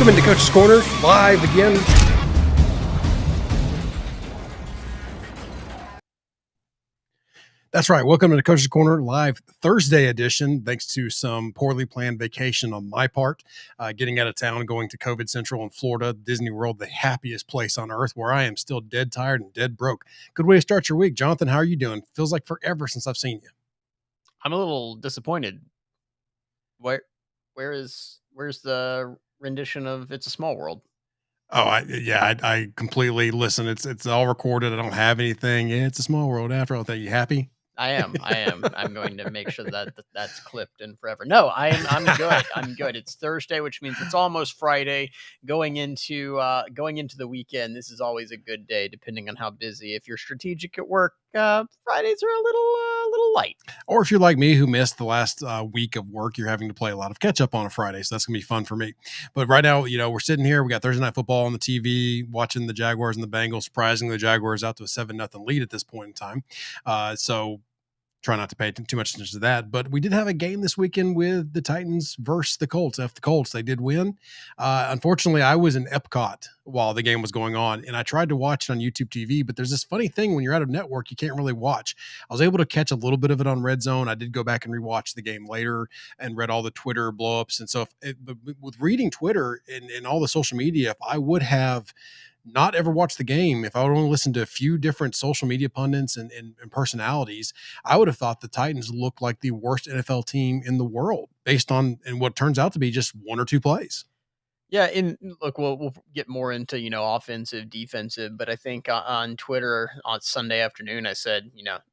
Welcome into Coach's Corner, live again. That's right. Welcome to the Coach's Corner, live Thursday edition. Thanks to some poorly planned vacation on my part, getting out of town, going to COVID Central in Florida, Disney World, the happiest place on earth, where I am still dead tired and dead broke. Good way to start your week. Jonathan, how are you doing? Feels like forever since I've seen you. I'm a little disappointed. Where where's the rendition of It's a Small World? Oh, I completely listen. It's all recorded. I don't have anything. Yeah, it's a small world after all. That you happy? I am. I am. I'm going to make sure that's clipped in forever. No, I'm good. I'm good. It's Thursday, which means it's almost Friday. Going into the weekend. This is always a good day, depending on how busy. If you're strategic at work, Fridays are a little light. Or if you're like me, who missed the last week of work, you're having to play a lot of catch up on a Friday. So that's going to be fun for me. But right now, we're sitting here. We got Thursday Night Football on the TV, watching the Jaguars and the Bengals. Surprisingly, the Jaguars out to a 7-0 lead at this point in time. So try not to pay too much attention to that. But we did have a game this weekend with the Titans versus the Colts. The Colts, they did win. Unfortunately, I was in Epcot while the game was going on, and I tried to watch it on YouTube TV, but there's this funny thing when you're out of network, you can't really watch. I was able to catch a little bit of it on Red Zone. I did go back and rewatch the game later and read all the Twitter blowups. And so but with reading Twitter and all the social media, if I would have not ever watched the game, if I would only listened to a few different social media pundits and personalities, I would have thought the Titans looked like the worst NFL team in the world based on and what turns out to be just one or two plays. Yeah, and look, we'll get more into offensive, defensive, but I think on Twitter on Sunday afternoon, I said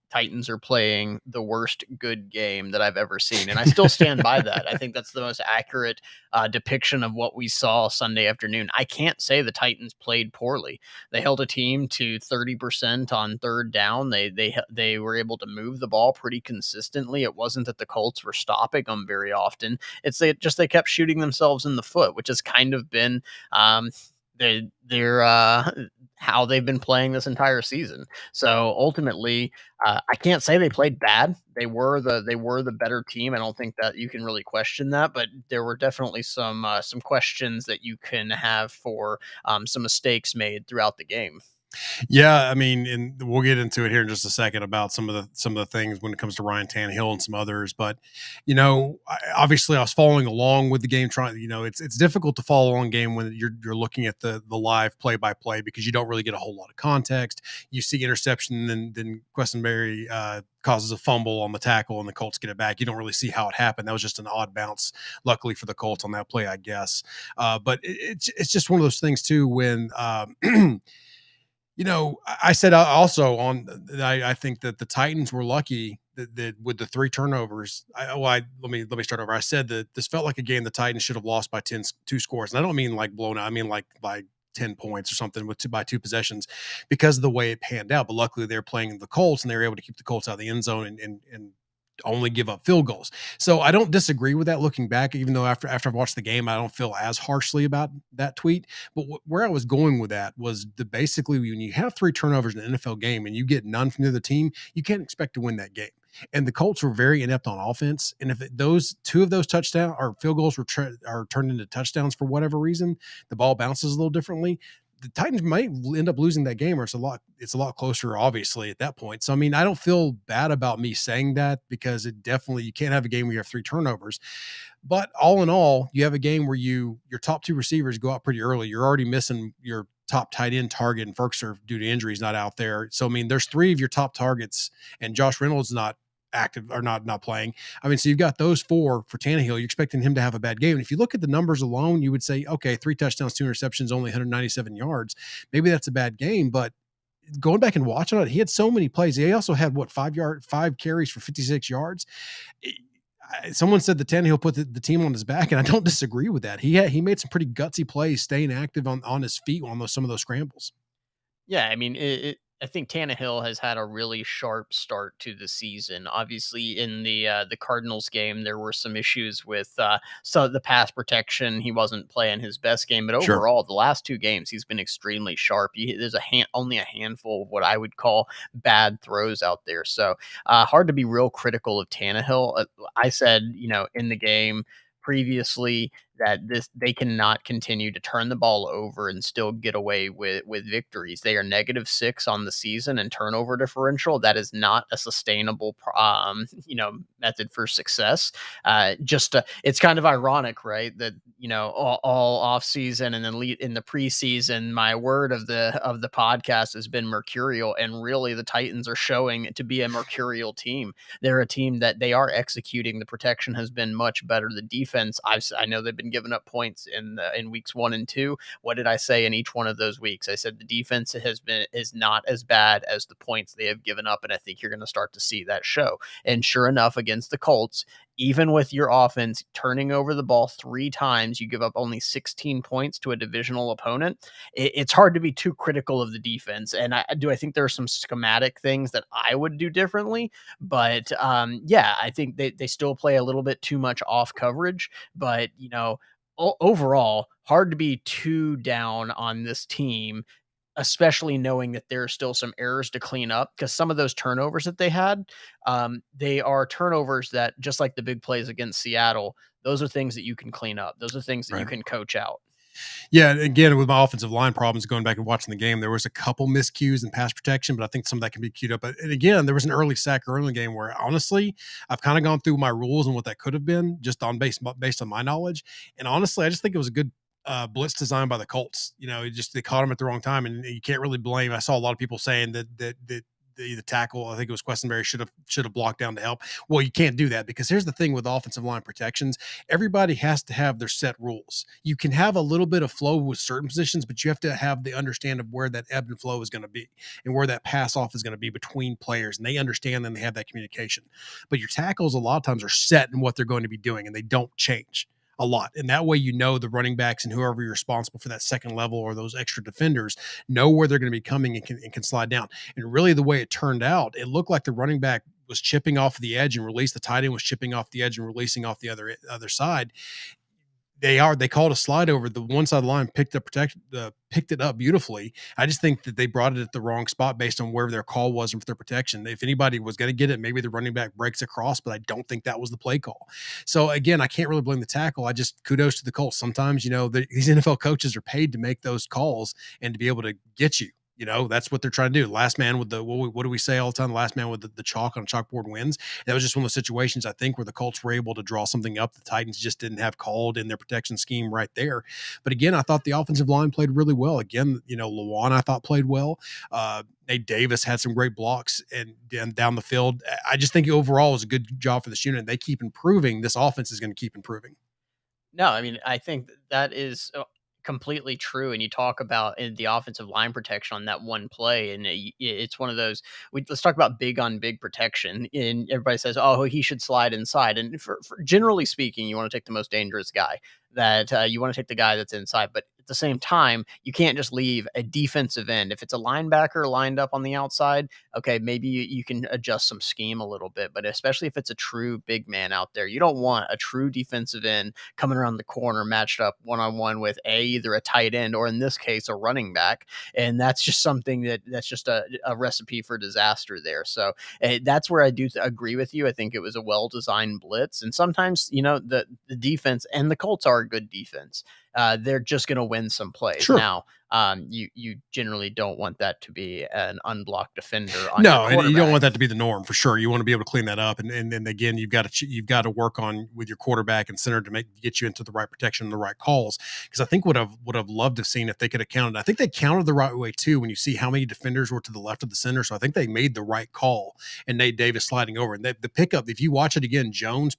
Titans are playing the worst good game that I've ever seen, and I still stand by that. I think that's the most accurate depiction of what we saw Sunday afternoon. I can't say the Titans played poorly. They held a team to 30% on third down. They were able to move the ball pretty consistently. It wasn't that the Colts were stopping them very often. They kept shooting themselves in the foot, which has kind of been their how they've been playing this entire season. So ultimately, I can't say they played bad. They were the better team. I don't think that you can really question that, but there were definitely some questions that you can have for some mistakes made throughout the game. Yeah, I mean, and we'll get into it here in just a second about some of the things when it comes to Ryan Tannehill and some others. But obviously, I was following along with the game. Trying, it's difficult to follow along game when you're looking at the live play by play because you don't really get a whole lot of context. You see interception, and then Questenberry causes a fumble on the tackle, and the Colts get it back. You don't really see how it happened. That was just an odd bounce, luckily for the Colts on that play, I guess. But it's just one of those things too when. I said also I think that the Titans were lucky that with the three turnovers. Let me start over. I said that this felt like a game the Titans should have lost by two scores, and I don't mean like blown out. I mean like by 10 points or something by two possessions because of the way it panned out. But luckily they're playing the Colts and they were able to keep the Colts out of the end zone and only give up field goals. So I don't disagree with that looking back, even though after I've watched the game, I don't feel as harshly about that tweet. But where I was going with that was basically when you have three turnovers in an NFL game and you get none from the other team, you can't expect to win that game. And the Colts were very inept on offense. And if those two of those touchdowns or field goals are turned into touchdowns for whatever reason, the ball bounces a little differently. The Titans might end up losing that game, or it's a lot closer, obviously, at that point. So, I mean, I don't feel bad about me saying that because you can't have a game where you have three turnovers. But all in all, you have a game where your top two receivers go out pretty early. You're already missing your top tight end target, and Ferkser, due to injuries, not out there. So, I mean, there's three of your top targets, and Josh Reynolds not active or not playing. I mean, so you've got those four for Tannehill. You're expecting him to have a bad game. And if you look at the numbers alone, you would say, okay, 3 touchdowns, 2 interceptions, only 197 yards. Maybe that's a bad game, but going back and watching it, he had so many plays. He also had 5 carries for 56 yards. Someone said that Tannehill put the team on his back, and I don't disagree with that. He made some pretty gutsy plays, staying active on his feet on some of those scrambles. Yeah, I mean, I think Tannehill has had a really sharp start to the season. Obviously, in the Cardinals game, there were some issues with the pass protection. He wasn't playing his best game, but Sure. overall, the last two games, he's been extremely sharp. There's only a handful of what I would call bad throws out there. So hard to be real critical of Tannehill. I said, in the game previously that they cannot continue to turn the ball over and still get away with victories. They are -6 on the season in turnover differential. That is not a sustainable method for success. It's kind of ironic, right? That all off season and then in the preseason, my word of the podcast has been mercurial, and really the Titans are showing to be a mercurial team. They're a team that they are executing. The protection has been much better. The defense, I know they've been giving up points in weeks 1 and 2. What did I say in each one of those weeks? I said the defense is not as bad as the points they have given up, and I think you're going to start to see that show. And sure enough, against the Colts, even with your offense turning over the ball 3 times, you give up only 16 points to a divisional opponent. It's hard to be too critical of the defense. And I think there are some schematic things that I would do differently. But yeah, I think they still play a little bit too much off coverage. But, overall, hard to be too down on this team, especially knowing that there are still some errors to clean up, because some of those turnovers that they are turnovers that, just like the big plays against Seattle, those are things that you can clean up. Those are things that you Right. can coach out. Yeah, again, with my offensive line problems, going back and watching the game, there was a couple miscues in pass protection, but I think some of that can be queued up. And again, there was an early sack early in the game where, honestly, I've kind of gone through my rules and what that could have been just on based on my knowledge. And honestly, I just think it was a good blitz design by the Colts. They caught him at the wrong time, and you can't really blame. I saw a lot of people saying that the tackle, I think it was Questenberry, should have blocked down to help. Well, you can't do that, because here's the thing with offensive line protections: everybody has to have their set rules. You can have a little bit of flow with certain positions, but you have to have the understand of where that ebb and flow is going to be and where that pass off is going to be between players, and they understand and they have that communication. But your tackles a lot of times are set in what they're going to be doing, and they don't change a lot. And that way, the running backs and whoever you're responsible for that second level or those extra defenders know where they're going to be coming and can slide down. And really, the way it turned out, it looked like the running back was chipping off the edge and released. The tight end was chipping off the edge and releasing off the other side. They called a slide over the one side of the line, picked it up beautifully. I just think that they brought it at the wrong spot based on where their call was and for their protection. If anybody was going to get it, maybe the running back breaks across, but I don't think that was the play call. So again, I can't really blame the tackle. I just kudos to the Colts. Sometimes, these NFL coaches are paid to make those calls and to be able to get you. That's what they're trying to do. Last man with what do we say all the time? The last man with the chalk on a chalkboard wins. That was just one of those situations, I think, where the Colts were able to draw something up the Titans just didn't have called in their protection scheme right there. But again, I thought the offensive line played really well. Again, Lawan, I thought, played well. Nate Davis had some great blocks and down the field. I just think overall it was a good job for this unit. They keep improving. This offense is going to keep improving. No, I mean, I think that is completely true. And you talk about in the offensive line protection on that one play, and it's one of those. Let's talk about big on big protection. And everybody says, "Oh, he should slide inside." And for generally speaking, you want to take the most dangerous guy. That you want to take the guy that's inside, but at the same time, you can't just leave a defensive end. If it's a linebacker lined up on the outside, okay, maybe you can adjust some scheme a little bit. But especially if it's a true big man out there, you don't want a true defensive end coming around the corner matched up one-on-one with either a tight end or, in this case, a running back. And that's just something that's just a recipe for disaster there. So that's where I do agree with you. I think it was a well-designed blitz. And sometimes, the defense, and the Colts are a good defense, they're just going to win some plays. Sure. Now, you generally don't want that to be an unblocked defender on your No, and you don't quarterback. want that to be the norm for sure. You want to be able to clean that up, and then again, you've got to work on with your quarterback and center to get you into the right protection and the right calls. Because I think would have loved to have seen if they could have counted. I think they counted the right way too when you see how many defenders were to the left of the center. So I think they made the right call, and Nate Davis sliding over, and the pickup. If you watch it again, Jones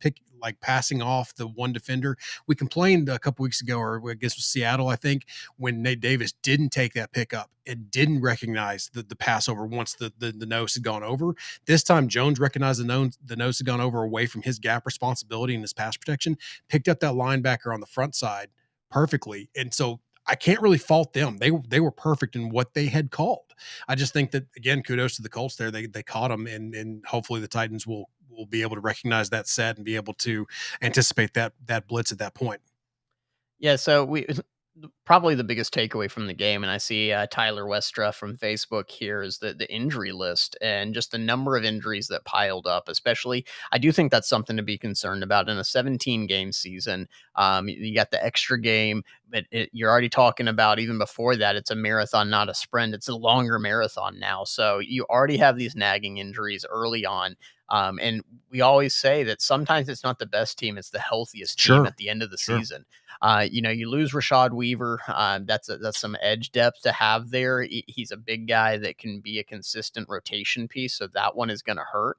passing off the one defender. We complained a couple weeks ago, or I guess it was Seattle, I think, when Nate Davis didn't take that pickup and didn't recognize the passover once the nose had gone over. This time, Jones recognized the nose had gone over away from his gap responsibility and his pass protection, picked up that linebacker on the front side perfectly. And so I can't really fault them. They were perfect in what they had called. I just think that, again, kudos to the Colts there. They caught them, and hopefully the Titans will be able to recognize that set and be able to anticipate that blitz at that point. Yeah, so Probably the biggest takeaway from the game, and I see Tyler Westra from Facebook here, is the injury list and just the number of injuries that piled up. Especially, I do think that's something to be concerned about in a 17 game season. You got the extra game, but you're already talking about even before that. It's a marathon, not a sprint. It's a longer marathon now, so you already have these nagging injuries early on. And we always say that sometimes it's not the best team; it's the healthiest team Sure, at the end of the sure. season. You lose Rashad Weaver. That's some edge depth to have there. He's a big guy that can be a consistent rotation piece, so that one is going to hurt.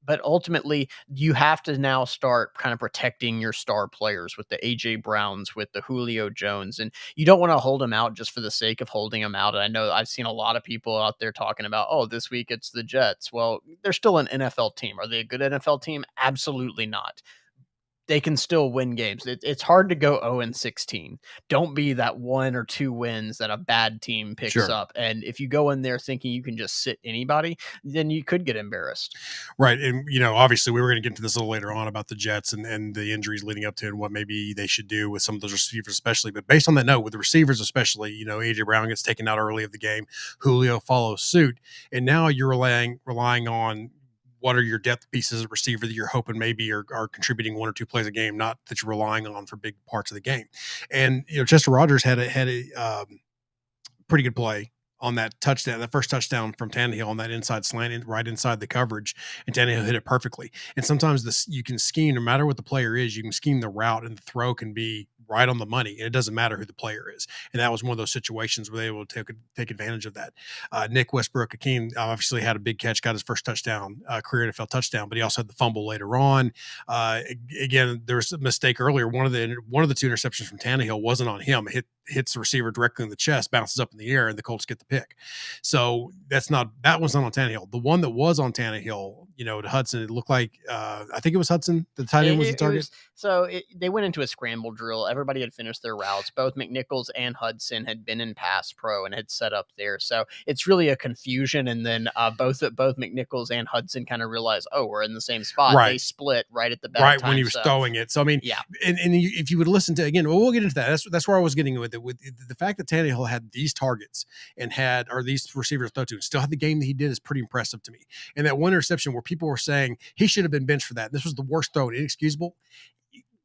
But ultimately, you have to now start kind of protecting your star players with the AJ Browns, with the Julio Jones, and you don't want to hold them out just for the sake of holding them out. And I know I've seen a lot of people out there talking about, oh, this week it's the Jets. Well, they're still an NFL team. Are they a good NFL team? Absolutely not. They can still win games. It's hard to go 0 and 16. Don't be that 1 or 2 wins that a bad team picks Sure. up. And if you go in there thinking you can just sit anybody, then you could get embarrassed. Right. And, obviously we were going to get into this a little later on about the Jets and the injuries leading up to it and what maybe they should do with some of those receivers, especially. But based on that note, with the receivers, especially, AJ Brown gets taken out early of the game. Julio follows suit. And now you're relying on what are your depth pieces of receiver that you're hoping maybe are contributing 1 or 2 plays a game, not that you're relying on for big parts of the game. And, Chester Rogers had a pretty good play on that touchdown, the first touchdown from Tannehill on that inside slant, right inside the coverage, and Tannehill hit it perfectly. And sometimes you can scheme, no matter what the player is, you can scheme the route and the throw can be right on the money, and it doesn't matter who the player is. And that was one of those situations where they were able to take advantage of that. Nick Westbrook-Akeem obviously had a big catch, got his first touchdown, career NFL touchdown, but he also had the fumble later on. Again, there was a mistake earlier. One of the two interceptions from Tannehill wasn't on him. It hits the receiver directly in the chest, bounces up in the air, and the Colts get the pick. So that one's not on Tannehill. The one that was on Tannehill, to Hudson, it looked like I think it was Hudson. The tight end was the It target. was so they went into a scramble drill. Everybody had finished their routes. Both McNichols and Hudson had been in pass pro and had set up there. So it's really a confusion. And then both McNichols and Hudson kind of realized, oh, we're in the same spot. They Right. split right at the bad Right when time. he was So throwing it. So I mean, yeah, if you would listen to again, well, we'll get into that. That's where I was getting with it. With the fact that Tannehill had these targets and these receivers to throw to, and still had the game that he did is pretty impressive to me. And that one interception where people were saying he should have been benched for that. And this was the worst throw, inexcusable.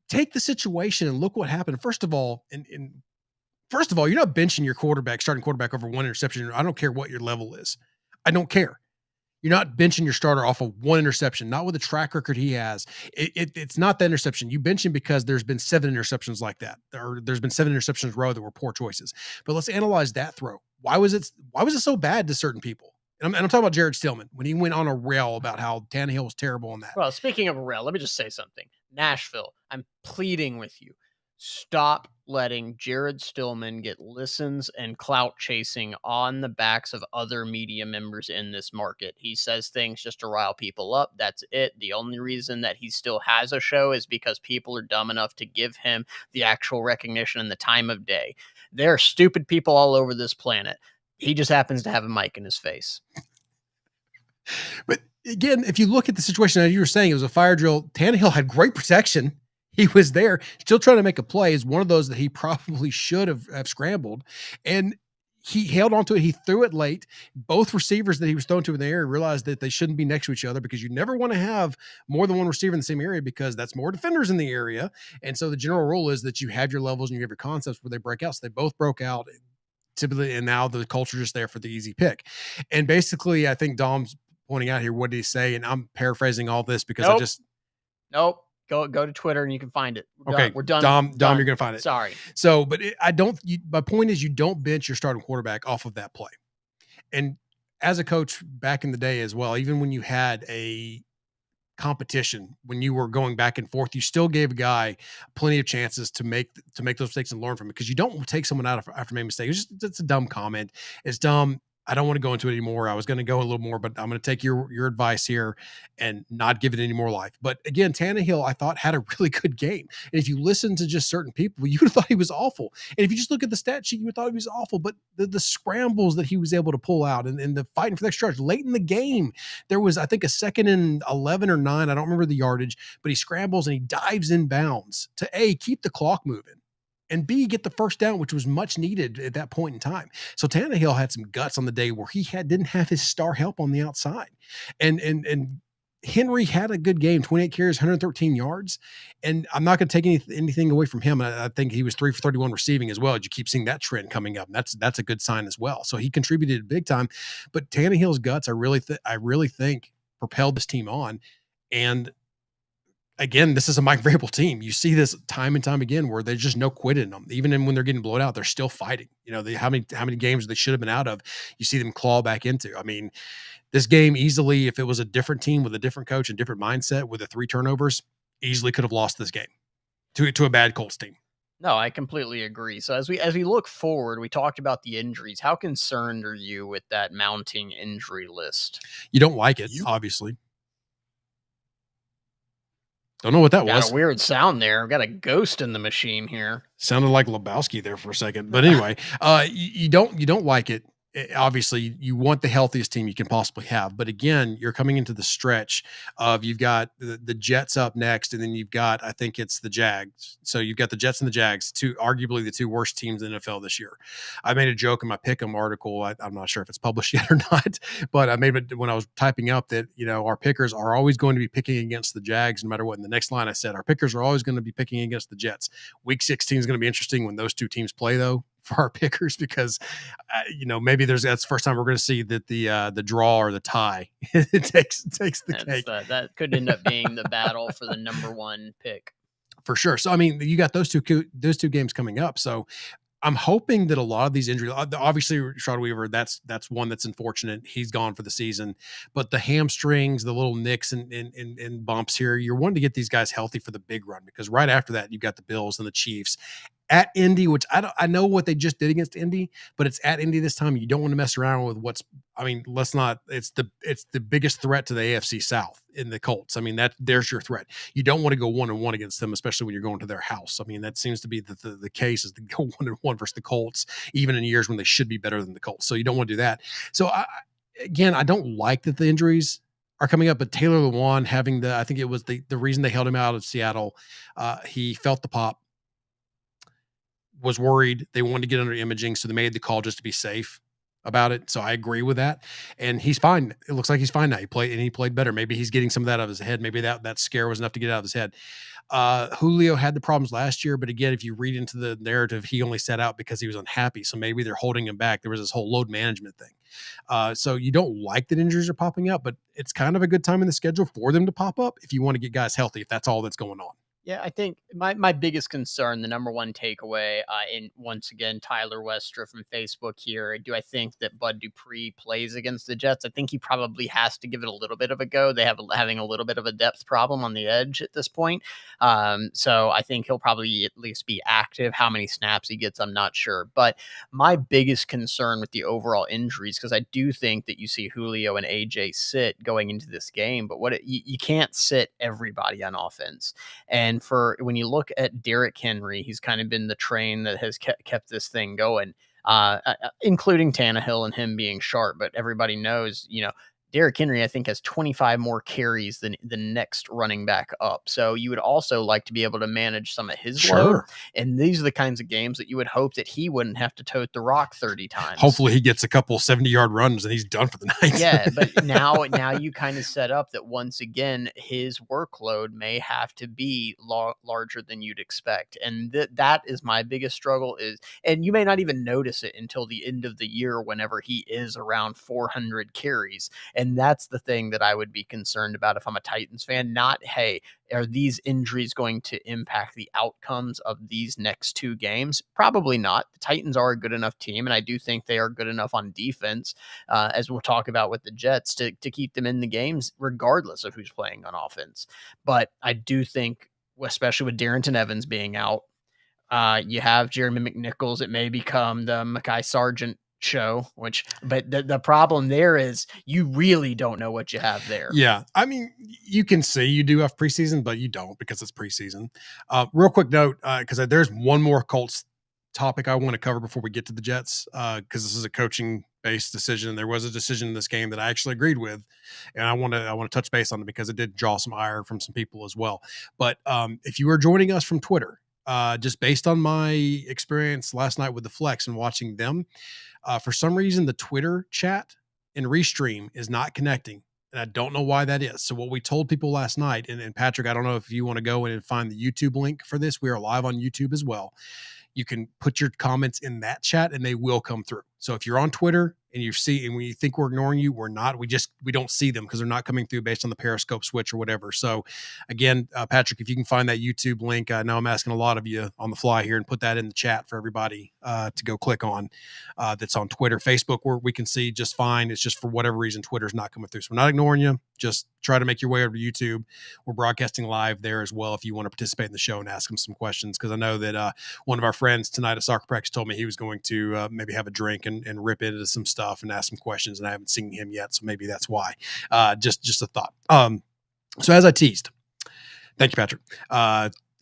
Take the situation and look what happened. First of all, you're not benching your starting quarterback over one interception. I don't care what your level is. I don't care. You're not benching your starter off of one interception, not with the track record he has. It's not that interception. You bench him because there's been 7 interceptions like that, or there's been 7 interceptions in a row that were poor choices. But let's analyze that throw. Why was it so bad to certain people? And I'm talking about Jared Stillman when he went on a rail about how Tannehill was terrible on that. well, speaking of rail, let me just say something. Nashville, I'm pleading with you. Stop letting Jared Stillman get listens and clout chasing on the backs of other media members in this market. He says things just to rile people up. That's it. The only reason that he still has a show is because people are dumb enough to give him the actual recognition and the time of day. There are stupid people all over this planet. He just happens to have a mic in his face. But again, if you look at the situation, as you were saying, it was a fire drill. Tannehill had great protection. He was there, still trying to make a play. Is one of those that he probably should have scrambled, and he held onto it. He threw it late. Both receivers that he was thrown to in the area realized that they shouldn't be next to each other because you never want to have more than one receiver in the same area because that's more defenders in the area. And so the general rule is that you have your levels and you have your concepts where they break out. So they both broke out typically, and now the culture just there for the easy pick. And basically, I think Dom's pointing out here, what did he say? And I'm paraphrasing all this because Nope. Nope. Go to Twitter and you can find it. We're done. Dom, Done. you're gonna find it. Sorry. So, but my point is, you don't bench your starting quarterback off of that play. And as a coach back in the day as well, even when you had a competition, when you were going back and forth, you still gave a guy plenty of chances to make those mistakes and learn from it because you don't take someone out after making a mistake. It's a dumb comment. It's dumb. I don't want to go into it anymore. I was going to go a little more, but I'm going to take your advice here and not give it any more life. But again, Tannehill, I thought, had a really good game. And if you listen to just certain people, you would have thought he was awful. And if you just look at the stat sheet, you would have thought he was awful. But the scrambles that he was able to pull out and the fighting for the next charge late in the game, there was, I think, a 2nd and 11 or 9. I don't remember the yardage, but he scrambles and he dives in bounds to keep the clock moving. and B, get the first down, which was much needed at that point in time. So Tannehill had some guts on the day where he didn't have his star help on the outside. And Henry had a good game, 28 carries, 113 yards. And I'm not going to take anything away from him. I think he was 3 for 31 receiving as well. You keep seeing that trend coming up. And that's a good sign as well. So he contributed big time. But Tannehill's guts, I really think propelled this team on. And again, this is a Mike Vrabel team. You see this time and time again where there's just no quit in them. Even when they're getting blown out, they're still fighting. You know, how many games they should have been out of, you see them claw back into. I mean, this game easily, if it was a different team with a different coach and different mindset with the 3 turnovers, easily could have lost this game to a bad Colts team. No, I completely agree. So as we look forward, we talked about the injuries. How concerned are you with that mounting injury list? You don't like it, obviously. Don't know what that Got was. a weird sound there. I've got a ghost in the machine here. Sounded like Lebowski there for a second. But anyway, you don't like it. Obviously, you want the healthiest team you can possibly have. But again, you're coming into the stretch of you've got the Jets up next, and then you've got, I think it's the Jags. So you've got the Jets and the Jags, arguably the 2 worst teams in the NFL this year. I made a joke in my Pick'em article. I'm not sure if it's published yet or not, but I made it when I was typing up that, our pickers are always going to be picking against the Jags no matter what. In the next line, I said, our pickers are always going to be picking against the Jets. Week 16 is going to be interesting when those 2 teams play, though, for our pickers, because maybe that's the first time we're going to see that the draw or the tie it takes the cake. That could end up being the battle for the number 1 pick for sure. So I mean, you got those two games coming up. So I'm hoping that a lot of these injuries, obviously Rashad Weaver, that's one that's unfortunate. He's gone for the season, but the hamstrings, the little nicks and bumps here, you're wanting to get these guys healthy for the big run, because right after that, you've got the Bills and the Chiefs at Indy, which I know what they just did against Indy, but it's at Indy this time. You don't want to mess around with let's not, it's the biggest threat to the AFC South in the Colts. I mean, there's your threat. You don't want to go 1-1 against them, especially when you're going to their house. I mean, that seems to be the case, is to go 1-1 versus the Colts, even in years when they should be better than the Colts. So you don't want to do that. So I don't like that the injuries are coming up, but Taylor Lewan having I think it was the reason they held him out of Seattle. He felt the pop, was worried. They wanted to get under imaging, so they made the call just to be safe about it. So I agree with that. And he's fine. It looks like he's fine now. He played better. Maybe he's getting some of that out of his head. Maybe that scare was enough to get out of his head. Julio had the problems last year, but again, if you read into the narrative, he only sat out because he was unhappy. So maybe they're holding him back. There was this whole load management thing. So you don't like that injuries are popping up, but it's kind of a good time in the schedule for them to pop up if you want to get guys healthy, if that's all that's going on. Yeah, I think my biggest concern, the number 1 takeaway, and once again, Tyler Westra from Facebook here. Do I think that Bud Dupree plays against the Jets? I think he probably has to give it a little bit of a go. They having a little bit of a depth problem on the edge at this point. So I think he'll probably at least be active. How many snaps he gets, I'm not sure. But my biggest concern with the overall injuries, because I do think that you see Julio and AJ sit going into this game, but you can't sit everybody on offense. And for when you look at Derrick Henry, he's kind of been the train that has kept this thing going, including Tannehill and him being sharp. But everybody knows, Derrick Henry, I think, has 25 more carries than the next running back up. So you would also like to be able to manage some of his load. And these are the kinds of games that you would hope that he wouldn't have to tote the rock 30 times. Hopefully he gets a couple 70-yard runs and he's done for the night. Yeah, but now you kind of set up that once again, his workload may have to be larger than you'd expect. And that is my biggest struggle and you may not even notice it until the end of the year, whenever he is around 400 carries. And that's the thing that I would be concerned about if I'm a Titans fan. Not, hey, are these injuries going to impact the outcomes of these next 2 games? Probably not. The Titans are a good enough team, and I do think they are good enough on defense, as we'll talk about with the Jets, to keep them in the games regardless of who's playing on offense. But I do think, especially with Darrington Evans being out, you have Jeremy McNichols. It may become the Mekhi Sargent show, but the problem there is you really don't know what you have there. Yeah. I mean, you can say you do have preseason, but you don't, because it's preseason. Real quick note, because there's one more Colts topic I want to cover before we get to the Jets, because this is a coaching based decision. There was a decision in this game that I actually agreed with, and I want to touch base on it because it did draw some ire from some people as well. But if you are joining us from Twitter, just based on my experience last night with the flex and watching them. For some reason, the Twitter chat and Restream is not connecting. And I don't know why that is. So, what we told people last night, and Patrick, I don't know if you want to go in and find the YouTube link for this. We are live on YouTube as well. You can put your comments in that chat and they will come through. So if you're on Twitter and you see and we think we're ignoring you, we're not. We don't see them because they're not coming through based on the Periscope switch or whatever. So again, Patrick, if you can find that YouTube link, I know I'm asking a lot of you on the fly here, and put that in the chat for everybody to go click on. That's on Twitter, Facebook, where we can see just fine. It's just for whatever reason Twitter's not coming through. So we're not ignoring you. Just try to make your way over to YouTube. We're broadcasting live there as well if you want to participate in the show and ask them some questions, because I know that one of our friends tonight at soccer practice told me he was going to maybe have a drink and rip into some stuff and ask some questions, and I haven't seen him yet, so maybe that's why. Just a thought. So as I teased, thank you, Patrick.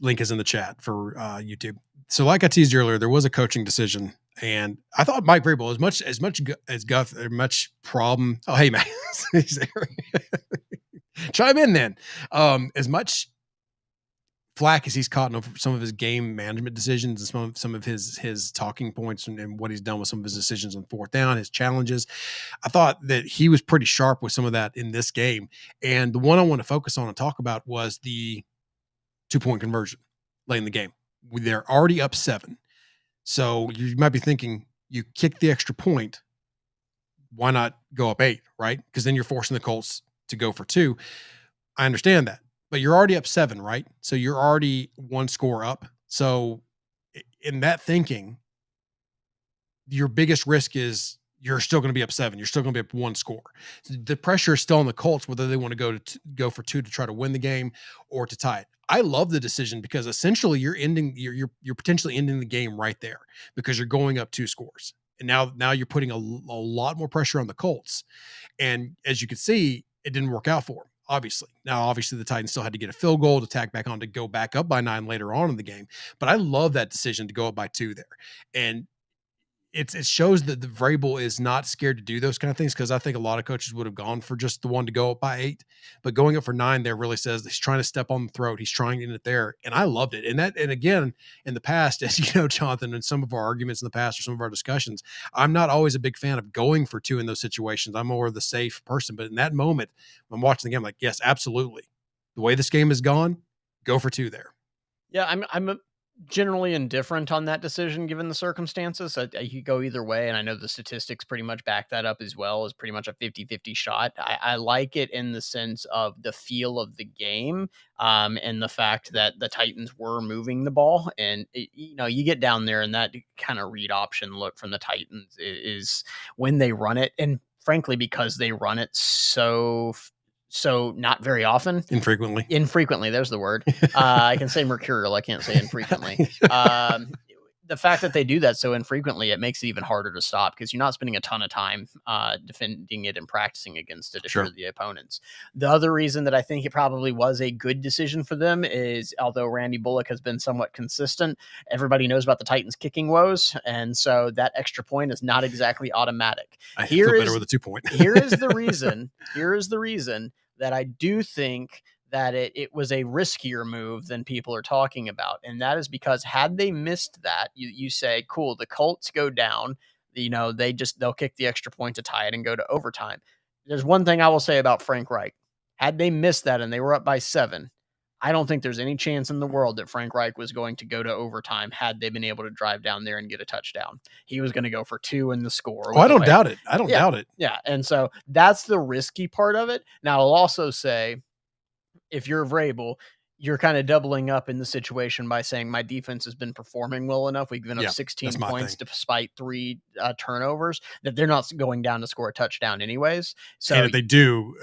Link is in the chat for YouTube. So like I teased earlier, there was a coaching decision, and I thought Mike Vrabel, much problem. Oh, hey man, chime in then. As much flack as he's caught over some of his game management decisions and some of his talking points and what he's done with some of his decisions on fourth down, his challenges, I thought that he was pretty sharp with some of that in this game. And the one I want to focus on and talk about was the 2-point conversion late in the game. They're already up 7. So you might be thinking, you kick the extra point, why not go up 8, right? Because then you're forcing the Colts to go for 2. I understand that, but you're already up 7, right? So you're already 1 score up. So in that thinking, your biggest risk is you're still going to be up 7. You're still going to be up 1 score. So the pressure is still on the Colts, whether they want to go for 2 to try to win the game or to tie it. I love the decision because essentially you're potentially ending the game right there, because you're going up 2 scores. And now you're putting a lot more pressure on the Colts. And as you can see, it didn't work out for them, obviously. Now, obviously, the Titans still had to get a field goal to tack back on to go back up by 9 later on in the game. But I love that decision to go up by 2 there. And it shows that the Vrabel is not scared to do those kind of things, because I think a lot of coaches would have gone for just the one to go up by 8, but going up for 9 there really says he's trying to step on the throat. He's trying to end it there, and I loved it. And again, in the past, as you know, Jonathan, in some of our arguments in the past or some of our discussions, I'm not always a big fan of going for 2 in those situations. I'm more of the safe person, but in that moment, when I'm watching the game, I'm like, yes, absolutely. The way this game has gone, go for 2 there. Yeah, I'm generally indifferent on that decision given the circumstances. I could go either way, and I know the statistics pretty much back that up as well. As pretty much a 50-50 shot. I like it in the sense of the feel of the game, and the fact that the Titans were moving the ball. And, you get down there, and that kind of read option look from the Titans is when they run it. And frankly, because they run it so not very often. Infrequently, there's the word. I can say mercurial, I can't say infrequently. The fact that they do that so infrequently, it makes it even harder to stop, because you're not spending a ton of time defending it and practicing against it if Sure. you're the opponents. The other reason that I think it probably was a good decision for them is, although Randy Bullock has been somewhat consistent, everybody knows about the Titans' kicking woes, and so that extra point is not exactly automatic. I feel better with a 2-point. Here is the reason that I do think that it was a riskier move than people are talking about. And that is because had they missed that, you say, cool, the Colts go down, they'll kick the extra point to tie it and go to overtime. There's one thing I will say about Frank Reich. Had they missed that and they were up by 7, I don't think there's any chance in the world that Frank Reich was going to go to overtime had they been able to drive down there and get a touchdown. He was going to go for 2 in the score. Oh, I don't doubt it. I don't doubt it. Yeah. And so that's the risky part of it. Now, I'll also say, if you're Vrabel, you're kind of doubling up in the situation by saying my defense has been performing well enough. We've given up 16 points despite 3 turnovers, that they're not going down to score a touchdown anyways. So and if they do,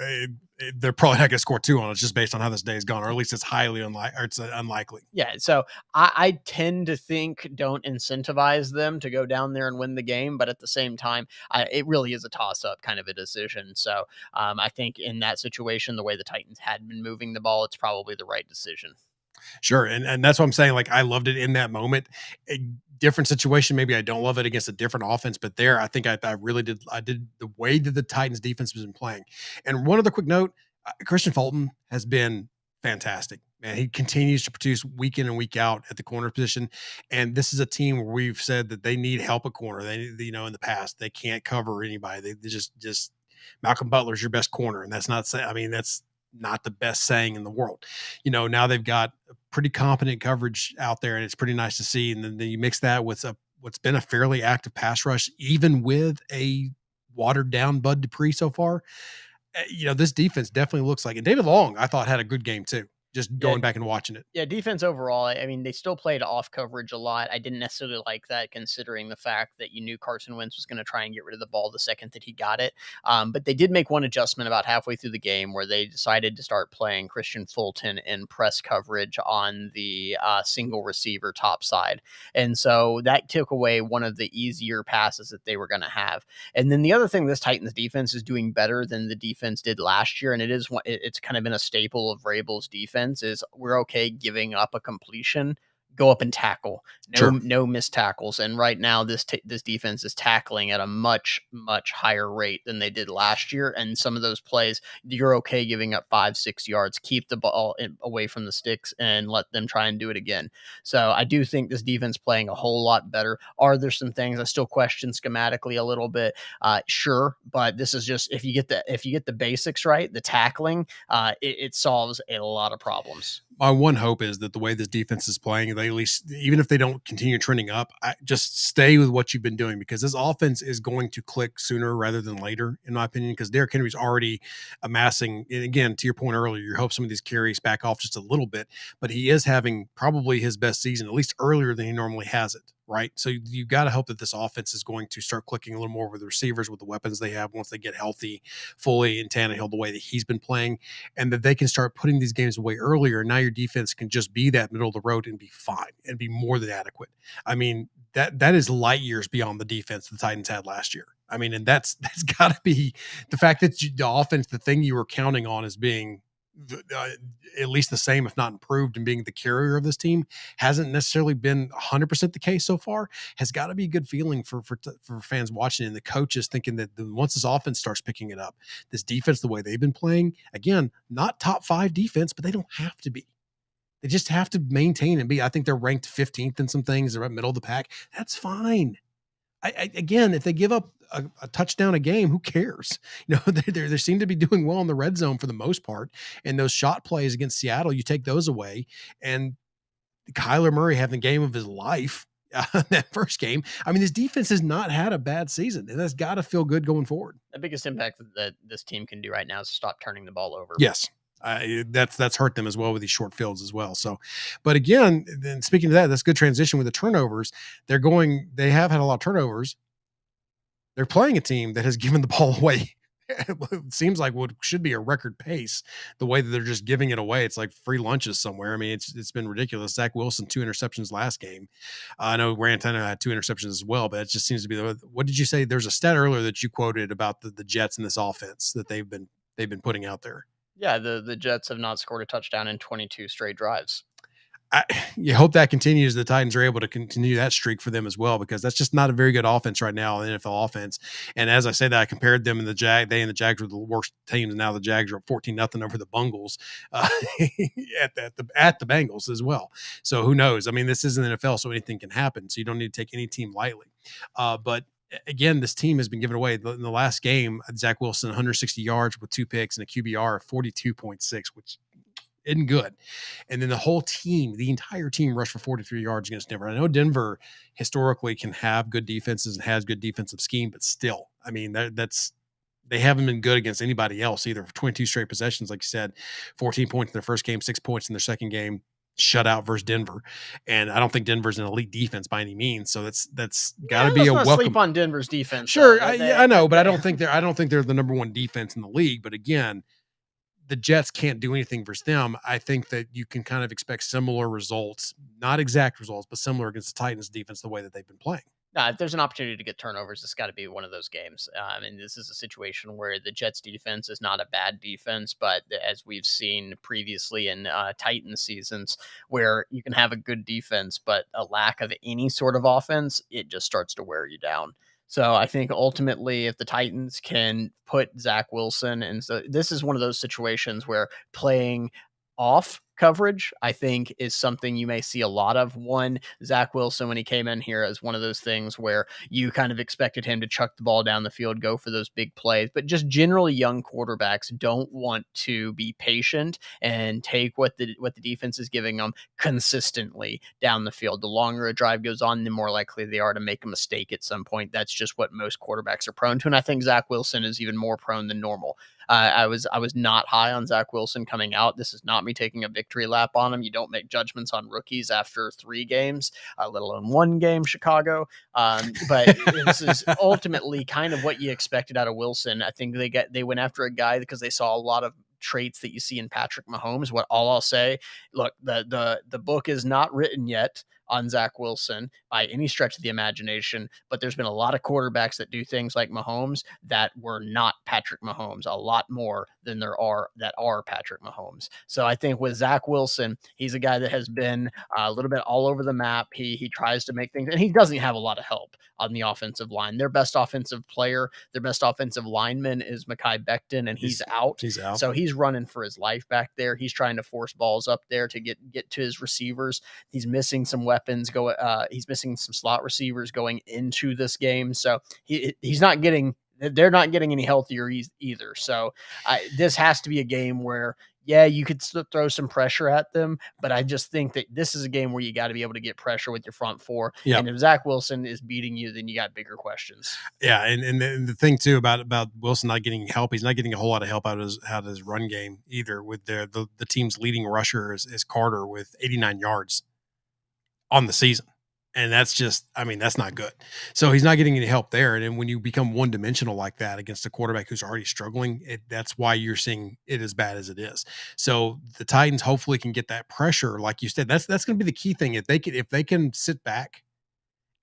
they're probably not going to score 2 on it, just based on how this day has gone, or at least it's unlikely. Yeah. So I tend to think, don't incentivize them to go down there and win the game. But at the same time, it really is a toss up kind of a decision. So I think in that situation, the way the Titans had been moving the ball, it's probably the right decision. Sure. And that's what I'm saying. Like, I loved it in that moment. A different situation. Maybe I don't love it against a different offense, but there, I think I really did. I did the way that the Titans defense has been playing. And one other quick note, Christian Fulton has been fantastic. Man, he continues to produce week in and week out at the corner position, and this is a team where we've said that they need help at corner. In the past, they can't cover anybody. They just Malcolm Butler's your best corner, and that's not say I mean, that's not the best saying in the world. Now they've got pretty competent coverage out there, and it's pretty nice to see. And then you mix that with what's been a fairly active pass rush, even with a watered down Bud Dupree so far. This defense definitely looks like it. David Long, I thought, had a good game too. Just Yeah, going back and watching it. Yeah, defense overall, I mean, they still played off coverage a lot. I didn't necessarily like that considering the fact that you knew Carson Wentz was going to try and get rid of the ball the second that he got it. But they did make one adjustment about halfway through the game where they decided to start playing Christian Fulton in press coverage on the single receiver top side. And so that took away one of the easier passes that they were going to have. And then the other thing, this Titans defense is doing better than the defense did last year. And it's kind of been a staple of Vrabel's defense is we're okay giving up a completion, go up and tackle. Sure. No missed tackles. And right now, this defense is tackling at a much higher rate than they did last year. And some of those plays, you're okay giving up 5-6 yards, keep the ball away from the sticks, and let them try and do it again. So I do think this defense playing a whole lot better. Are there some things I still question schematically a little bit? Sure, but this is just if you get the basics right, the tackling, it solves a lot of problems. My one hope is that the way this defense is playing, they at least, even if they don't continue trending up, just stay with what you've been doing because this offense is going to click sooner rather than later, in my opinion, because Derrick Henry's already amassing. And again, to your point earlier, you hope some of these carries back off just a little bit, but he is having probably his best season, at least earlier than he normally has it. Right. So you got to hope that this offense is going to start clicking a little more with the receivers, with the weapons they have once they get healthy fully and Tannehill the way that he's been playing, and that they can start putting these games away earlier. Now your defense can just be that middle of the road and be fine and be more than adequate. I mean, that is light years beyond the defense the Titans had last year. I mean, and that's got to be the fact that the offense, the thing you were counting on as being uh, at least the same, if not improved, and being the carrier of this team hasn't necessarily been 100% the case so far. Has got to be a good feeling for fans watching and the coaches thinking that once this offense starts picking it up, this defense, the way they've been playing, again, not top 5 defense, but they don't have to be. They just have to maintain and be. I think they're ranked 15th in some things. They're at middle of the pack. That's fine. Again, if they give up a touchdown a game, who cares? They seem to be doing well in the red zone for the most part. And those shot plays against Seattle, you take those away, and Kyler Murray having the game of his life that first game. I mean, this defense has not had a bad season, and that's got to feel good going forward. The biggest impact that this team can do right now is stop turning the ball over. Yes. That's hurt them as well with these short fields as well. So, but again, then speaking of that, that's good transition with the turnovers. They have had a lot of turnovers. They're playing a team that has given the ball away. It seems like what should be a record pace, the way that they're just giving it away. It's like free lunches somewhere. I mean, it's been ridiculous. Zach Wilson, 2 interceptions last game. I know Rantana had 2 interceptions as well, but it just seems to be what did you say? There's a stat earlier that you quoted about the Jets in this offense that they've been putting out there. Yeah, the Jets have not scored a touchdown in 22 straight drives. You hope that continues. The Titans are able to continue that streak for them as well, because that's just not a very good offense right now, the NFL offense. And as I say that, I compared them and the They and the Jags were the worst teams. And now the Jags are up 14-0 over the Bungles at the Bengals as well. So who knows? I mean, this isn't the NFL, so anything can happen. So you don't need to take any team lightly. But again, this team has been given away. In the last game, Zach Wilson, 160 yards with 2 picks and a QBR of 42.6, which isn't good. And then the entire team rushed for 43 yards against Denver. I know Denver historically can have good defenses and has good defensive scheme, but still, I mean, they haven't been good against anybody else either. For 22 straight possessions, like you said, 14 points in their first game, 6 points in their second game, shutout versus Denver. And I don't think Denver's an elite defense by any means. So that's got to be a welcome. Sleep on Denver's defense. Sure, I know, but I don't think they're the number 1 defense in the league. But again, the Jets can't do anything versus them. I think that you can kind of expect similar results, not exact results, but similar against the Titans defense, the way that they've been playing. If there's an opportunity to get turnovers, it's got to be one of those games. And this is a situation where the Jets defense is not a bad defense, but as we've seen previously in Titan seasons, where you can have a good defense, but a lack of any sort of offense, it just starts to wear you down. So I think ultimately, if the Titans can put Zach Wilson, and so this is one of those situations where playing off coverage, I think, is something you may see a lot of. One, Zach Wilson, when he came in here, as one of those things where you kind of expected him to chuck the ball down the field, go for those big plays. But just generally, young quarterbacks don't want to be patient and take what the defense is giving them consistently down the field. The longer a drive goes on, the more likely they are to make a mistake at some point. That's just what most quarterbacks are prone to, and I think Zach Wilson is even more prone than normal. I was not high on Zach Wilson coming out. This is not me taking a victory lap on him. You don't make judgments on rookies after 3 games, let alone 1 game. Chicago, but this is ultimately kind of what you expected out of Wilson. I think they went after a guy because they saw a lot of traits that you see in Patrick Mahomes. What all I'll say, look, the book is not written yet on Zach Wilson by any stretch of the imagination, but there's been a lot of quarterbacks that do things like Mahomes that were not Patrick Mahomes, a lot more than there are that are Patrick Mahomes. So I think with Zach Wilson, he's a guy that has been a little bit all over the map. He tries to make things, and he doesn't have a lot of help on the offensive line. Their best offensive player, their best offensive lineman is Mekhi Becton, and he's out. He's out. So he's running for his life back there. He's trying to force balls up there to get to his receivers. He's missing some weapons. He's missing some slot receivers going into this game. So he's not getting. They're not getting any healthier either. So this has to be a game where, yeah, you could throw some pressure at them, but I just think that this is a game where you got to be able to get pressure with your front four. Yeah. And if Zach Wilson is beating you, then you got bigger questions. Yeah, and the thing too about Wilson not getting help, he's not getting a whole lot of help out of his run game either. With the team's leading rusher is Carter with 89 yards on the season. And that's just, I mean, that's not good. So he's not getting any help there. And then when you become one dimensional like that against a quarterback who's already struggling, that's why you're seeing it as bad as it is. So the Titans hopefully can get that pressure, like you said. That's going to be the key thing. If they can sit back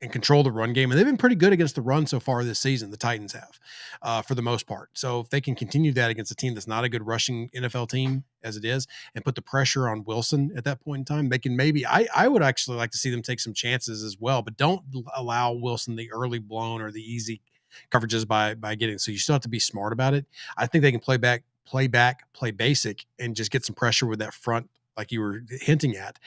and control the run game. And they've been pretty good against the run so far this season. The Titans have, for the most part. So if they can continue that against a team that's not a good rushing NFL team as it is, and put the pressure on Wilson at that point in time, they can maybe. I would actually like to see them take some chances as well, but don't allow Wilson the early blown or the easy coverages by getting. So you still have to be smart about it. I think they can play basic, and just get some pressure with that front, like you were hinting at,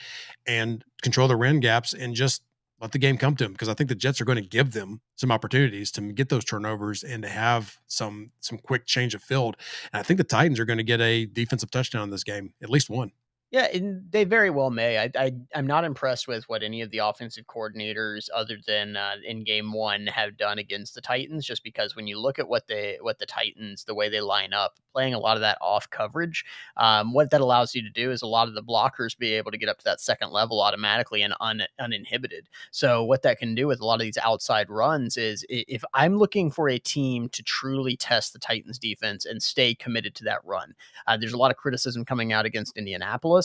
and control the run gaps and just let the game come to them, because I think the Jets are going to give them some opportunities to get those turnovers and to have some quick change of field. And I think the Titans are going to get a defensive touchdown in this game, at least one. Yeah, and they very well may. I'm not impressed with what any of the offensive coordinators, other than in Game 1, have done against the Titans. Just because when you look at what the Titans, the way they line up, playing a lot of that off coverage, what that allows you to do is a lot of the blockers be able to get up to that second level automatically and uninhibited. So what that can do with a lot of these outside runs is, if I'm looking for a team to truly test the Titans defense and stay committed to that run, there's a lot of criticism coming out against Indianapolis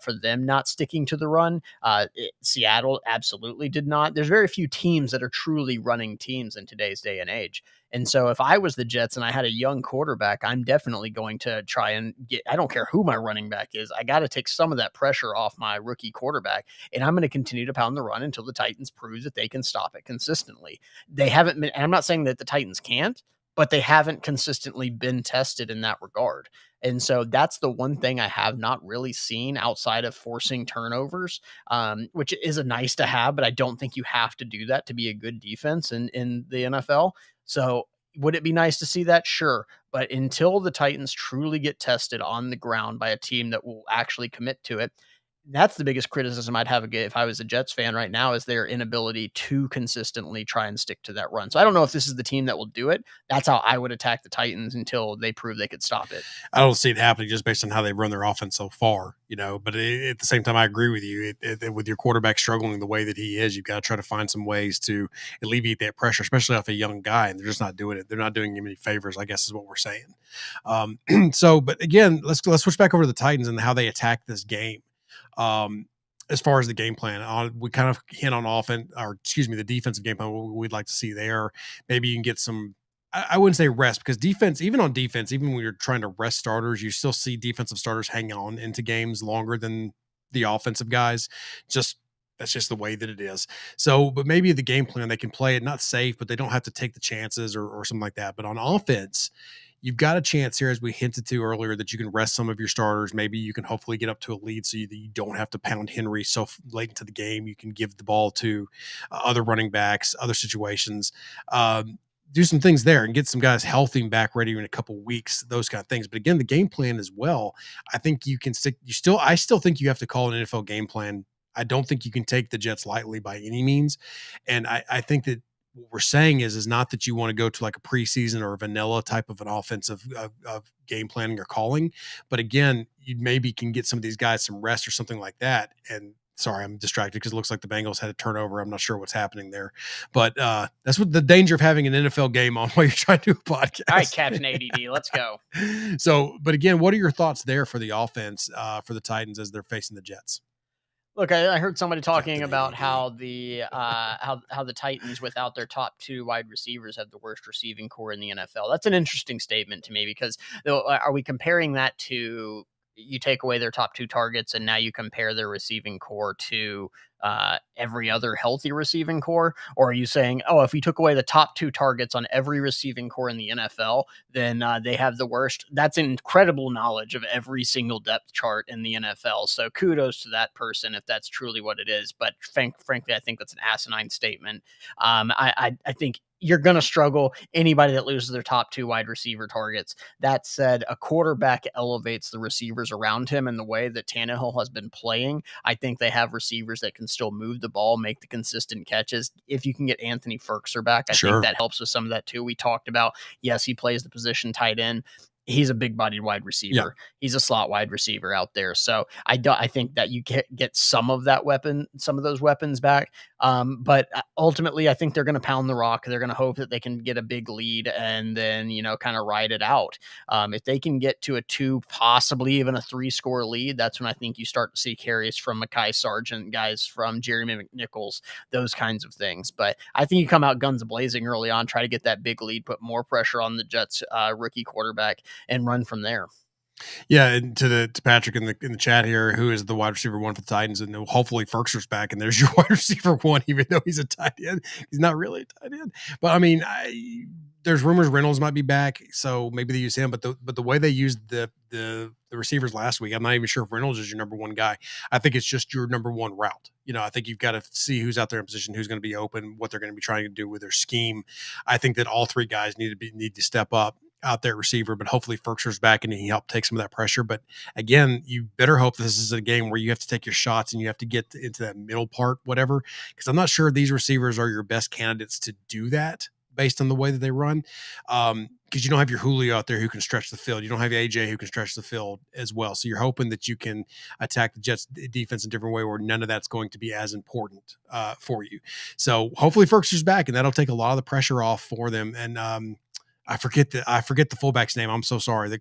for them not sticking to the run. Seattle absolutely did not. There's very few teams that are truly running teams in today's day and age. And so if I was the Jets and I had a young quarterback, I'm definitely going to try and I don't care who my running back is, I got to take some of that pressure off my rookie quarterback. And I'm going to continue to pound the run until the Titans prove that they can stop it consistently. They haven't been, and I'm not saying that the Titans can't, but they haven't consistently been tested in that regard. And so that's the one thing I have not really seen outside of forcing turnovers, which is a nice to have, but I don't think you have to do that to be a good defense in the NFL. So would it be nice to see that? Sure. But until the Titans truly get tested on the ground by a team that will actually commit to it, that's the biggest criticism I'd have if I was a Jets fan right now, is their inability to consistently try and stick to that run. So I don't know if this is the team that will do it. That's how I would attack the Titans until they prove they could stop it. I don't see it happening just based on how they run their offense so far, but at the same time, I agree with you. With your quarterback struggling the way that he is, you've got to try to find some ways to alleviate that pressure, especially off a young guy, and they're just not doing it. They're not doing him any favors, I guess is what we're saying. But again, let's switch back over to the Titans and how they attack this game. As far as the game plan, we kind of hint on the defensive game plan, what we'd like to see there. Maybe you can get some, I wouldn't say rest, because defense, even when you're trying to rest starters, you still see defensive starters hang on into games longer than the offensive guys. That's just the way that it is. So, but maybe the game plan, they can play it not safe, but they don't have to take the chances or something like that. But on offense, you've got a chance here, as we hinted to earlier, that you can rest some of your starters. Maybe you can hopefully get up to a lead so that you don't have to pound Henry so late into the game. You can give the ball to other running backs, other situations. Do some things there and get some guys healthy and back ready in a couple weeks, those kind of things. But again, the game plan as well, I think you can stick, I still think you have to call an NFL game plan. I don't think you can take the Jets lightly by any means. And I think that what we're saying is not that you want to go to like a preseason or a vanilla type of an offensive of game planning or calling, but again, you maybe can get some of these guys some rest or something like that. And sorry, I'm distracted because it looks like the Bengals had a turnover. I'm not sure what's happening there, but that's what the danger of having an NFL game on while you're trying to do a podcast. All right, Captain ADD, let's go. So, but again, what are your thoughts there for the offense for the Titans as they're facing the Jets? Look, I heard somebody talking Captain about ADD. how the how the Titans without their top two wide receivers have the worst receiving core in the NFL. That's an interesting statement to me because are we comparing that to you take away their top two targets and now you compare their receiving core to every other healthy receiving core? Or are you saying, oh, if we took away the top two targets on every receiving core in the NFL, then they have the worst? That's incredible knowledge of every single depth chart in the NFL. So kudos to that person if that's truly what it is. But frankly, I think that's an asinine statement. I think you're going to struggle anybody that loses their top two wide receiver targets. That said, a quarterback elevates the receivers around him in the way that Tannehill has been playing. I think they have receivers that can still move the ball, make the consistent catches. If you can get Anthony Ferkser back, I think Sure. that helps with some of that too. We talked about, yes, he plays the position tight end. He's a big bodied wide Yeah. receiver. He's a slot wide receiver out there. So I think that you get some of that weapon, some of those weapons back. But ultimately, I think they're going to pound the rock. They're going to hope that they can get a big lead and then, kind of ride it out. If they can get to a two, possibly even a three-score lead, that's when I think you start to see carries from Mekhi Sargent, guys from Jeremy McNichols, those kinds of things. But I think you come out guns blazing early on, try to get that big lead, put more pressure on the Jets rookie quarterback, and run from there. Yeah, and to Patrick in the chat here, who is the wide receiver one for the Titans, and hopefully Ferkser's back, and there's your wide receiver one, even though he's a tight end, he's not really a tight end. But I mean, there's rumors Reynolds might be back, so maybe they use him. But the way they used the receivers last week, I'm not even sure if Reynolds is your number one guy. I think it's just your number one route. I think you've got to see who's out there in position, who's going to be open, what they're going to be trying to do with their scheme. I think that all three guys need to step up out there receiver, but hopefully Ferkser's back and he helped take some of that pressure. But again, you better hope this is a game where you have to take your shots and you have to get into that middle part, whatever, because I'm not sure these receivers are your best candidates to do that based on the way that they run. Because you don't have your Julio out there who can stretch the field. You don't have AJ who can stretch the field as well. So you're hoping that you can attack the Jets defense in a different way where none of that's going to be as important for you. So hopefully Ferkser's back and that'll take a lot of the pressure off for them. And I forget the fullback's name. I'm so sorry.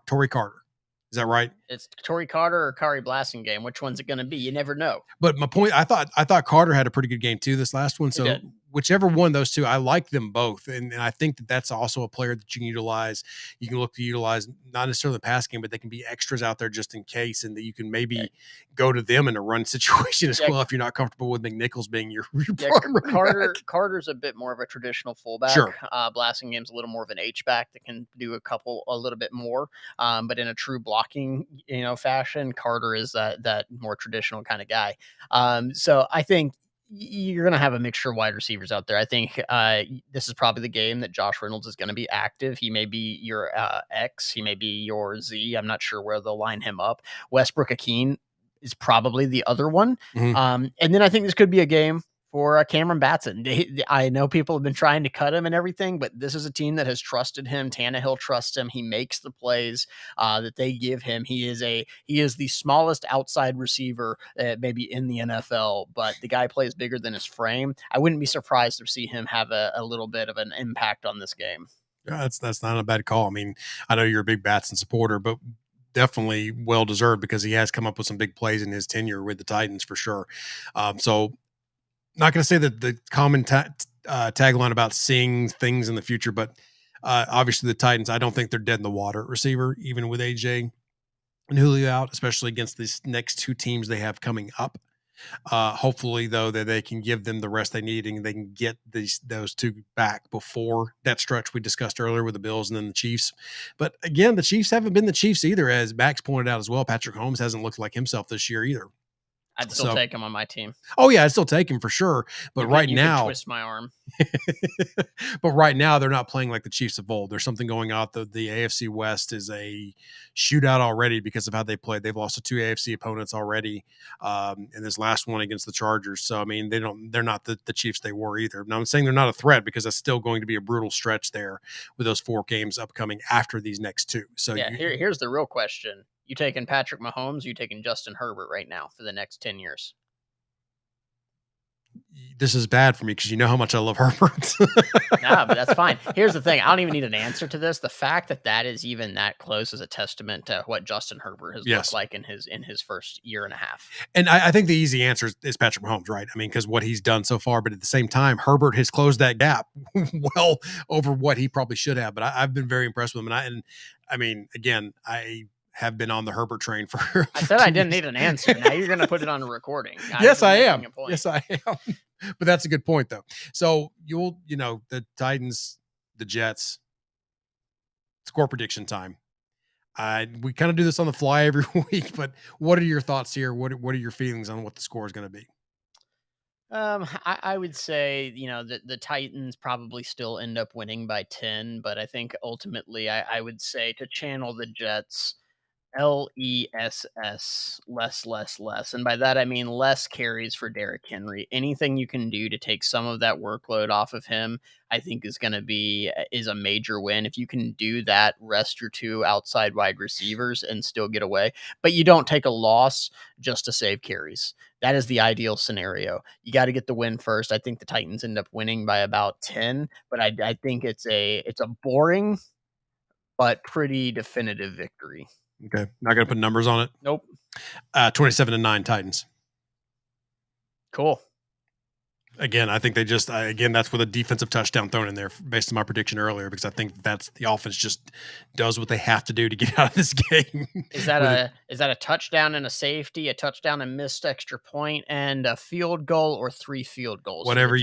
Torrey Carter. Is that right? It's Torrey Carter or Kari Blasingame. Which one's it going to be? You never know. But my point, I thought Carter had a pretty good game too this last one. So whichever one of those two, I like them both, and I think that that's also a player that you can utilize. You can look to utilize not necessarily the pass game, but they can be extras out there just in case, and that you can maybe go to them in a run situation as well if you're not comfortable with McNichols being your primary back. Carter's a bit more of a traditional fullback. Sure. Blasingame's a little more of an H back that can do a little bit more. But in a true blocking, fashion, Carter is that more traditional kind of guy. So I think you're going to have a mixture of wide receivers out there. I think this is probably the game that Josh Reynolds is going to be active. He may be your X. He may be your Z. I'm not sure where they'll line him up. Westbrook Akeen is probably the other one. Mm-hmm. And then I think this could be a game for Cameron Batson. I know people have been trying to cut him and everything, but this is a team that has trusted him. Tannehill trusts him. He makes the plays that they give him. He is the smallest outside receiver maybe in the NFL, but the guy plays bigger than his frame. I wouldn't be surprised to see him have a little bit of an impact on this game. Yeah, that's not a bad call. I mean, I know you're a big Batson supporter, but definitely well deserved because he has come up with some big plays in his tenure with the Titans for sure. So not going to say that the common tagline about seeing things in the future, but obviously the Titans, I don't think they're dead in the water at receiver, even with AJ and Julio out, especially against these next two teams they have coming up. Hopefully, though, that they can give them the rest they need and they can get those two back before that stretch we discussed earlier with the Bills and then the Chiefs. But again, the Chiefs haven't been the Chiefs either, as Max pointed out as well. Patrick Holmes hasn't looked like himself this year either. I'd still So, take him on my team. oh yeah, I'd still take him for sure. But right You could now, twist my arm. but right now they're not playing like the Chiefs of old. There's something going on. The AFC West is a shootout already because of how they played. They've lost to two AFC opponents already, and this last one against the Chargers. So I mean, they're not the Chiefs they were either. Now I'm saying they're not a threat because that's still going to be a brutal stretch there with those 4 games upcoming after these next 2. So Yeah, here's the real question: you taking Patrick Mahomes? You taking Justin Herbert right now for the next 10 years? this is bad for me because you know how much I love Herbert. No, but that's fine. Here's the thing: I don't even need an answer to this. The fact that that is even that close is a testament to what Justin Herbert has looked Yes. like in his first year and a half. And I think the easy answer is Patrick Mahomes, right? I mean, because what he's done so far, but at the same time, Herbert has closed that gap well over what he probably should have. But I've been very impressed with him, and I mean, again, I have been on the Herbert train for. I said I didn't need an answer. Now you're going to put it on a recording. Yes, I am. Yes, I am. But that's a good point, though. So the Titans, the Jets, score prediction time. We kind of do this on the fly every week, but what are your thoughts here? What are your feelings on what the score is going to be? I would say, the Titans probably still end up winning by 10, but I think ultimately I would say to channel the Jets, less, less. And by that, I mean less carries for Derrick Henry. Anything you can do to take some of that workload off of him, I think is a major win. If you can do that, rest your 2 outside wide receivers and still get away, but you don't take a loss just to save carries. That is the ideal scenario. You got to get the win first. I think the Titans end up winning by about 10, but I think it's a boring but pretty definitive victory. Okay, not going to put numbers on it. Nope. 27-9 Titans. Cool. Again, I think that's with a defensive touchdown thrown in there based on my prediction earlier, because I think that's the offense just does what they have to do to get out of this game. Is that a touchdown and a safety, a touchdown and missed extra point, and a field goal, or 3 field goals? Whatever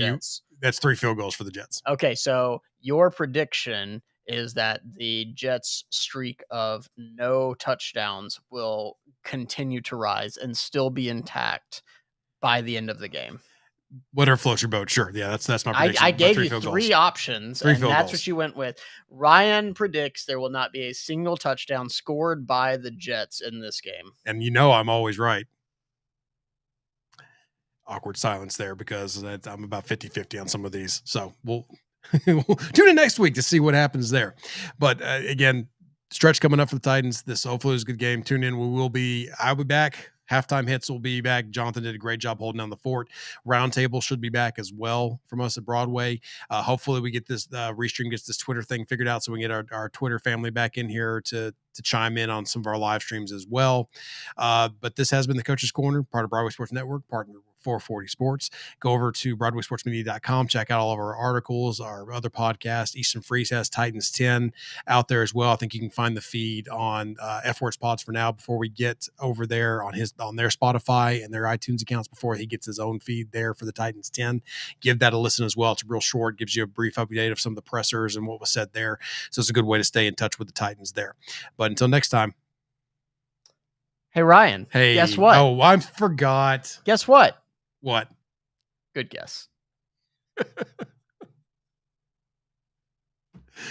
that's 3 field goals for the Jets. Okay, so your prediction is that the Jets' streak of no touchdowns will continue to rise and still be intact by the end of the game. Whatever floats your boat. Sure. Yeah, that's my prediction. I gave you 3 options, and that's what you went with. Ryan predicts there will not be a single touchdown scored by the Jets in this game. And I'm always right. Awkward silence there because I'm about 50-50 on some of these. So we'll tune in next week to see what happens there. But again, stretch coming up for the Titans. This hopefully is a good game. Tune in. I'll be back. Halftime hits will be back. Jonathan did a great job holding down the fort. Roundtable should be back as well from us at Broadway. Hopefully we get this Restream gets this Twitter thing figured out so we can get our Twitter family back in here to chime in on some of our live streams as well. But this has been the Coach's Corner, part of Broadway Sports Network, partner 440 Sports. Go over to BroadwaySportsMedia.com. Check out all of our articles, our other podcasts. Easton Freeze has Titans 10 out there as well. I think you can find the feed on F Words Pods for now before we get over there on their Spotify and their iTunes accounts before he gets his own feed there for the Titans 10. Give that a listen as well. It's real short, gives you a brief update of some of the pressers and what was said there. So it's a good way to stay in touch with the Titans there. But until next time. Hey, Ryan. Hey. Guess what? Oh, I forgot. Guess what? What? Good guess.